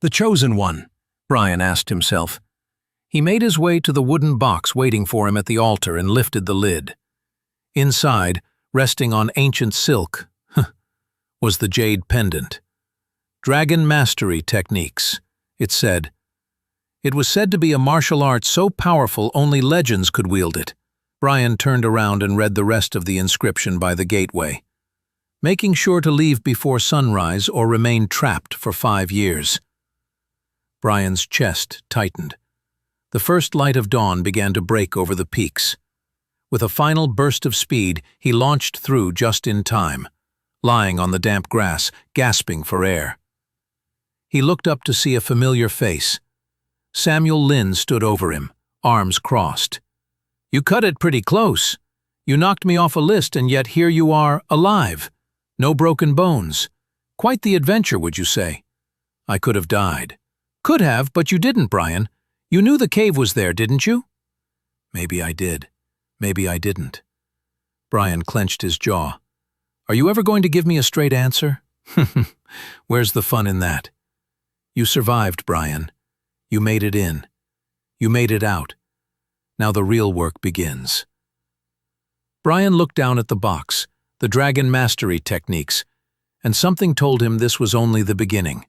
The chosen one, Brian asked himself. He made his way to the wooden box waiting for him at the altar and lifted the lid. Inside, resting on ancient silk, was the jade pendant. Dragon Mastery Techniques, it said. It was said to be a martial art so powerful only legends could wield it. Brian turned around and read the rest of the inscription by the gateway. Making sure to leave before sunrise or remain trapped for 5 years. Brian's chest tightened. The first light of dawn began to break over the peaks. With a final burst of speed, he launched through just in time, lying on the damp grass, gasping for air. He looked up to see a familiar face. Samuel Lynn stood over him, arms crossed. "You cut it pretty close. You knocked me off a list and yet here you are, alive. No broken bones. Quite the adventure, would you say?" "I could have died." "Could have, but you didn't, Brian. You knew the cave was there, didn't you?" "Maybe I did. Maybe I didn't." Brian clenched his jaw. "Are you ever going to give me a straight answer?" "Where's the fun in that?" "You survived, Brian. You made it in. You made it out. Now the real work begins." Brian looked down at the box, the Dragon Mastery Techniques, and something told him this was only the beginning.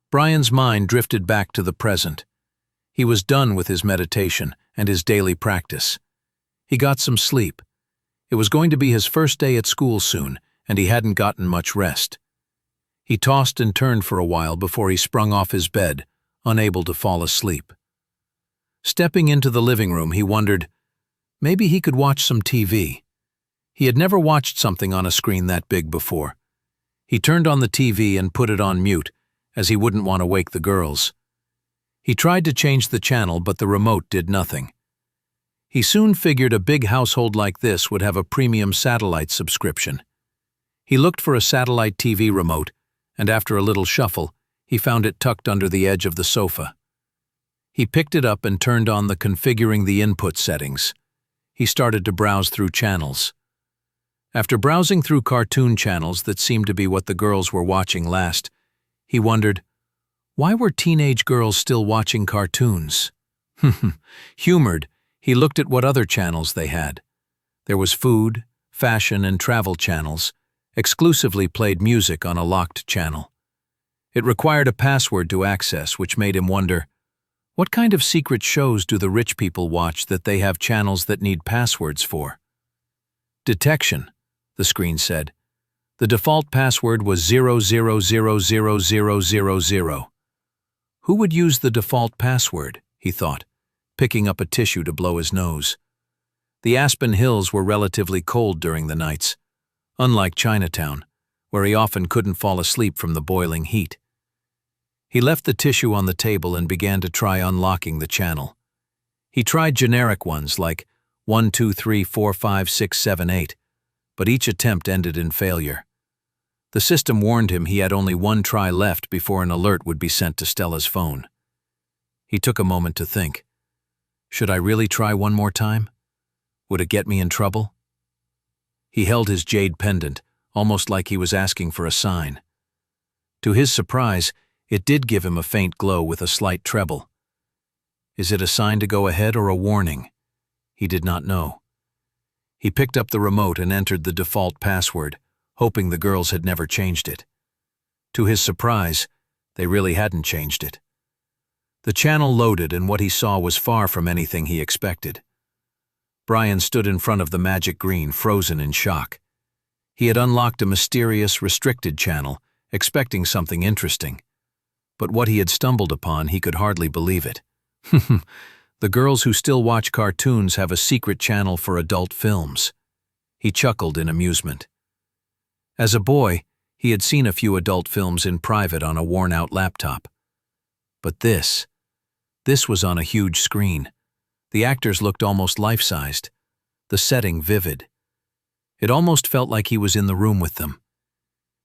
Brian's mind drifted back to the present. He was done with his meditation and his daily practice. He got some sleep. It was going to be his first day at school soon, and he hadn't gotten much rest. He tossed and turned for a while before he sprung off his bed, unable to fall asleep. Stepping into the living room, he wondered, maybe he could watch some TV. He had never watched something on a screen that big before. He turned on the TV and put it on mute, as he wouldn't want to wake the girls. He tried to change the channel, but the remote did nothing. He soon figured a big household like this would have a premium satellite subscription. He looked for a satellite TV remote, and after a little shuffle, he found it tucked under the edge of the sofa. He picked it up and turned on the configuring the input settings. He started to browse through channels. After browsing through cartoon channels that seemed to be what the girls were watching last, he wondered, why were teenage girls still watching cartoons? Humored, he looked at what other channels they had. There was food, fashion, and travel channels, exclusively played music on a locked channel. It required a password to access, which made him wonder, what kind of secret shows do the rich people watch that they have channels that need passwords for? Detection, the screen said. The default password was 00000000. Who would use the default password, he thought, picking up a tissue to blow his nose. The Aspen Hills were relatively cold during the nights, unlike Chinatown, where he often couldn't fall asleep from the boiling heat. He left the tissue on the table and began to try unlocking the channel. He tried generic ones like 1, 2, 3, 4, 5, 6, 7, 8, but each attempt ended in failure. The system warned him he had only one try left before an alert would be sent to Stella's phone. He took a moment to think. Should I really try one more time? Would it get me in trouble? He held his jade pendant, almost like he was asking for a sign. To his surprise, it did give him a faint glow with a slight treble. Is it a sign to go ahead or a warning? He did not know. He picked up the remote and entered the default password, hoping the girls had never changed it. To his surprise, they really hadn't changed it. The channel loaded and what he saw was far from anything he expected. Brian stood in front of the magic green, frozen in shock. He had unlocked a mysterious, restricted channel, expecting something interesting. But what he had stumbled upon, he could hardly believe it. The girls who still watch cartoons have a secret channel for adult films. He chuckled in amusement. As a boy, he had seen a few adult films in private on a worn-out laptop. But this was on a huge screen. The actors looked almost life-sized, the setting vivid. It almost felt like he was in the room with them.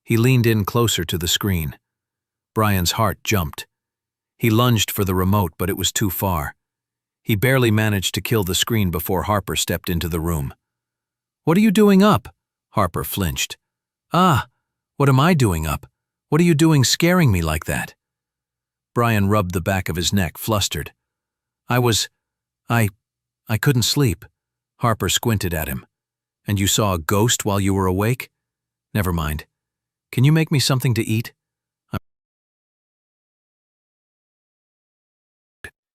He leaned in closer to the screen. Brian's heart jumped. He lunged for the remote, but it was too far. He barely managed to kill the screen before Harper stepped into the room. "What are you doing up?" Harper flinched. "Ah, what am I doing up? What are you doing scaring me like that?" Brian rubbed the back of his neck, flustered. I couldn't sleep. Harper squinted at him. And you saw a ghost while you were awake? Never mind. Can you make me something to eat?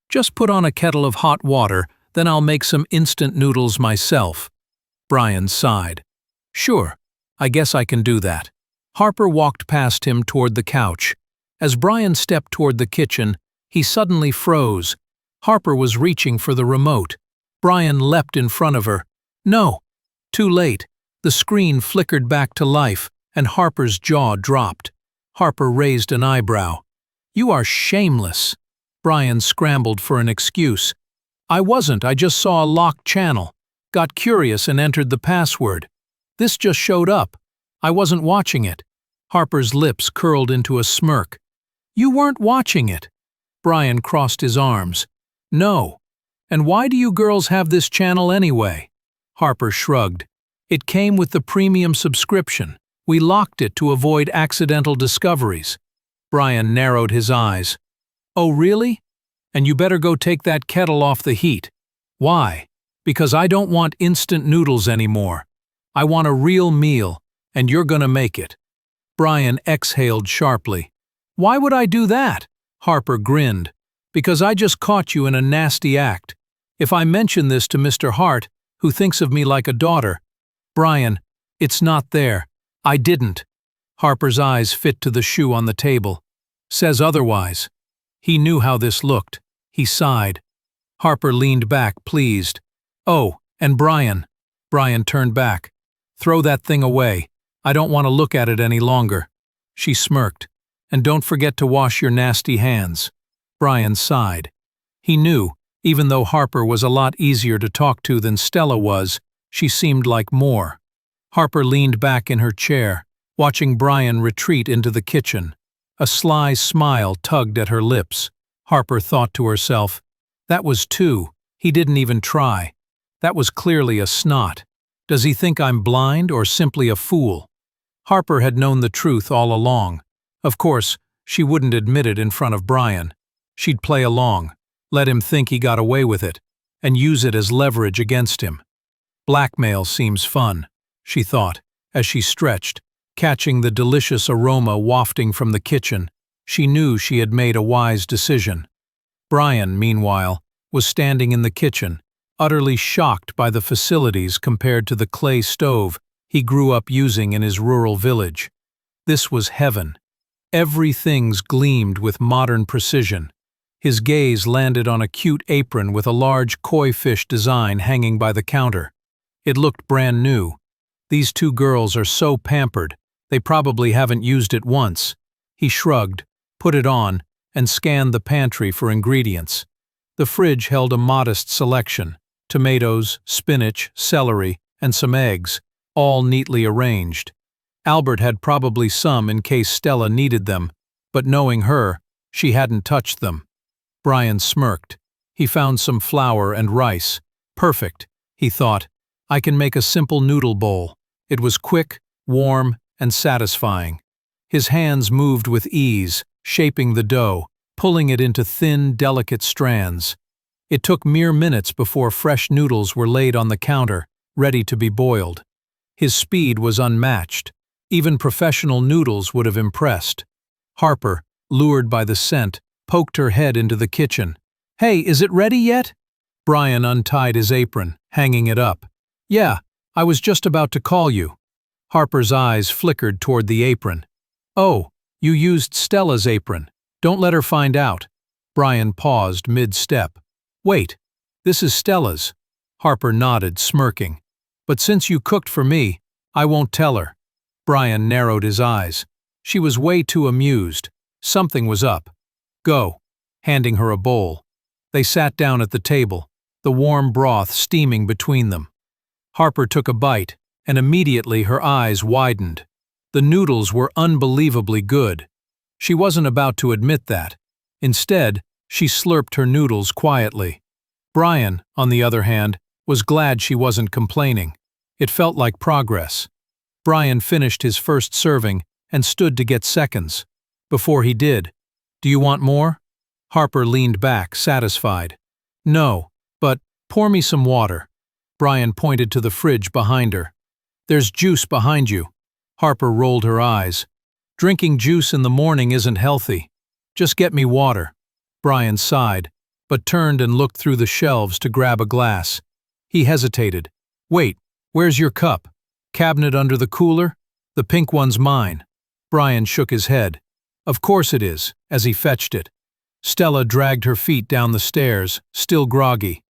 Just put on a kettle of hot water, then I'll make some instant noodles myself. Brian sighed. Sure, I guess I can do that. Harper walked past him toward the couch. As Brian stepped toward the kitchen, he suddenly froze. Harper was reaching for the remote. Brian leapt in front of her. No! Too late. The screen flickered back to life, and Harper's jaw dropped. Harper raised an eyebrow. You are shameless. Brian scrambled for an excuse. I wasn't, I just saw a locked channel. Got curious and entered the password. This just showed up. I wasn't watching it. Harper's lips curled into a smirk. You weren't watching it. Brian crossed his arms. No. And why do you girls have this channel anyway? Harper shrugged. It came with the premium subscription. We locked it to avoid accidental discoveries. Brian narrowed his eyes. Oh, really? And you better go take that kettle off the heat. Why? Because I don't want instant noodles anymore. I want a real meal, and you're gonna make it. Brian exhaled sharply. Why would I do that? Harper grinned. Because I just caught you in a nasty act. If I mention this to Mr. Hart, who thinks of me like a daughter. Brian, it's not there. I didn't. Harper's eyes fit to the shoe on the table. Says otherwise. He knew how this looked. He sighed. Harper leaned back, pleased. Oh, and Brian. Brian turned back. Throw that thing away. I don't want to look at it any longer. She smirked. And don't forget to wash your nasty hands. Brian sighed. He knew, even though Harper was a lot easier to talk to than Stella was, she seemed like more. Harper leaned back in her chair, watching Brian retreat into the kitchen. A sly smile tugged at her lips. Harper thought to herself, that was two. He didn't even try. That was clearly a snot. Does he think I'm blind or simply a fool? Harper had known the truth all along. Of course, she wouldn't admit it in front of Brian. She'd play along, let him think he got away with it, and use it as leverage against him. Blackmail seems fun, she thought, as she stretched, catching the delicious aroma wafting from the kitchen. She knew she had made a wise decision. Brian, meanwhile, was standing in the kitchen, utterly shocked by the facilities compared to the clay stove he grew up using in his rural village. This was heaven. Everything gleamed with modern precision. His gaze landed on a cute apron with a large koi fish design hanging by the counter. It looked brand new. These two girls are so pampered, they probably haven't used it once. He shrugged, put it on, and scanned the pantry for ingredients. The fridge held a modest selection: tomatoes, spinach, celery, and some eggs, all neatly arranged. Albert had probably some in case Stella needed them, but knowing her, she hadn't touched them. Brian smirked. He found some flour and rice. Perfect, he thought. I can make a simple noodle bowl. It was quick, warm, and satisfying. His hands moved with ease, shaping the dough, pulling it into thin, delicate strands. It took mere minutes before fresh noodles were laid on the counter, ready to be boiled. His speed was unmatched. Even professional noodles would have impressed. Harper, lured by the scent, poked her head into the kitchen. Hey, is it ready yet? Brian untied his apron, hanging it up. Yeah, I was just about to call you. Harper's eyes flickered toward the apron. Oh, you used Stella's apron. Don't let her find out. Brian paused mid-step. Wait, this is Stella's. Harper nodded, smirking. But since you cooked for me, I won't tell her. Brian narrowed his eyes. She was way too amused. Something was up. Go, handing her a bowl. They sat down at the table, the warm broth steaming between them. Harper took a bite, and immediately her eyes widened. The noodles were unbelievably good. She wasn't about to admit that. Instead, she slurped her noodles quietly. Brian, on the other hand, was glad she wasn't complaining. It felt like progress. Brian finished his first serving and stood to get seconds. Before he did, "Do you want more?" Harper leaned back, satisfied. "No, but pour me some water." Brian pointed to the fridge behind her. "There's juice behind you." Harper rolled her eyes. "Drinking juice in the morning isn't healthy. Just get me water." Brian sighed, but turned and looked through the shelves to grab a glass. He hesitated. "Wait, where's your cup? Cabinet under the cooler? The pink one's mine." Brian shook his head. "Of course it is," as he fetched it. Stella dragged her feet down the stairs, still groggy.